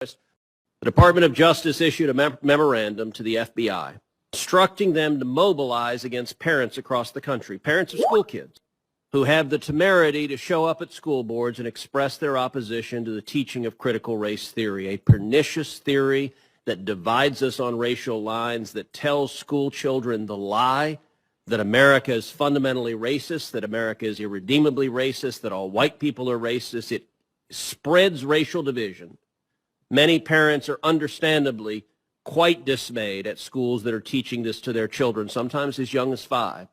The Department of Justice issued a memorandum to the FBI instructing them to mobilize against parents across the country, parents of school kids, who have the temerity to show up at school boards and express their opposition to the teaching of critical race theory, a pernicious theory that divides us on racial lines, that tells school children the lie that America is fundamentally racist, that America is irredeemably racist, that all white people are racist. It spreads racial division. Many parents are understandably quite dismayed at schools that are teaching this to their children, sometimes as young as 5.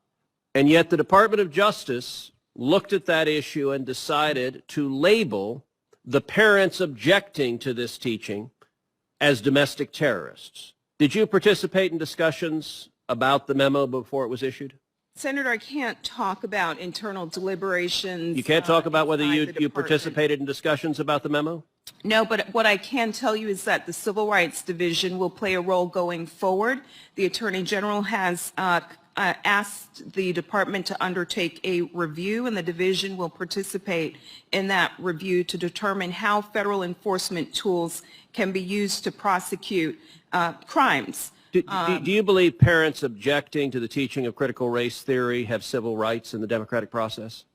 And yet the Department of Justice looked at that issue and decided to label the parents objecting to this teaching as domestic terrorists. Did you participate in discussions about the memo before it was issued? Senator, I can't talk about internal deliberations. You can't talk about whether you participated in discussions about the memo? No, but what I can tell you is that the Civil Rights Division will play a role going forward. The Attorney General has asked the department to undertake a review, and the division will participate in that review to determine how federal enforcement tools can be used to prosecute crimes. Do you believe parents objecting to the teaching of critical race theory have civil rights in the democratic process?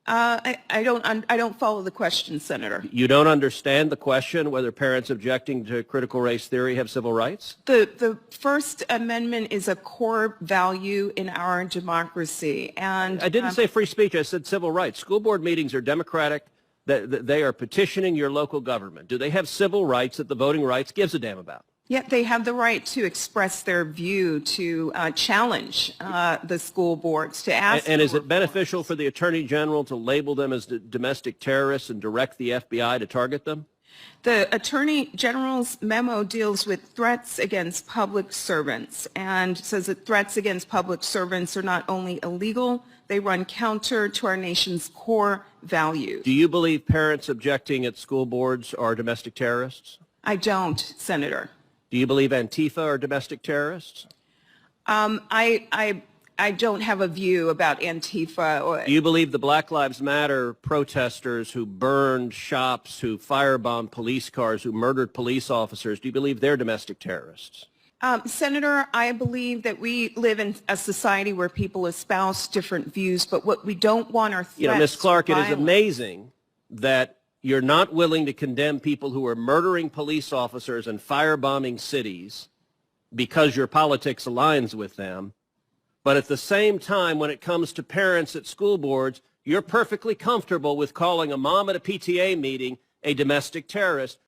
I don't follow the question, Senator. You don't understand the question whether parents objecting to critical race theory have civil rights? The First Amendment is a core value in our democracy, and I didn't say free speech. I said civil rights. School board meetings are democratic. They are petitioning your local government. Do they have civil rights that the voting rights gives a damn about? Yet they have the right to express their view, to challenge the school boards, to ask. And is it beneficial for the Attorney General to label them as domestic terrorists and direct the FBI to target them? The Attorney General's memo deals with threats against public servants and says that threats against public servants are not only illegal, they run counter to our nation's core values. Do you believe parents objecting at school boards are domestic terrorists? I don't, Senator. Do you believe Antifa are domestic terrorists? I don't have a view about Antifa. Do you believe the Black Lives Matter protesters who burned shops, who firebombed police cars, who murdered police officers, do you believe they're domestic terrorists? Senator, I believe that we live in a society where people espouse different views, but what we don't want are threats. You know, Ms. Clark, it is amazing that you're not willing to condemn people who are murdering police officers and firebombing cities because your politics aligns with them. But at the same time, when it comes to parents at school boards, you're perfectly comfortable with calling a mom at a PTA meeting a domestic terrorist.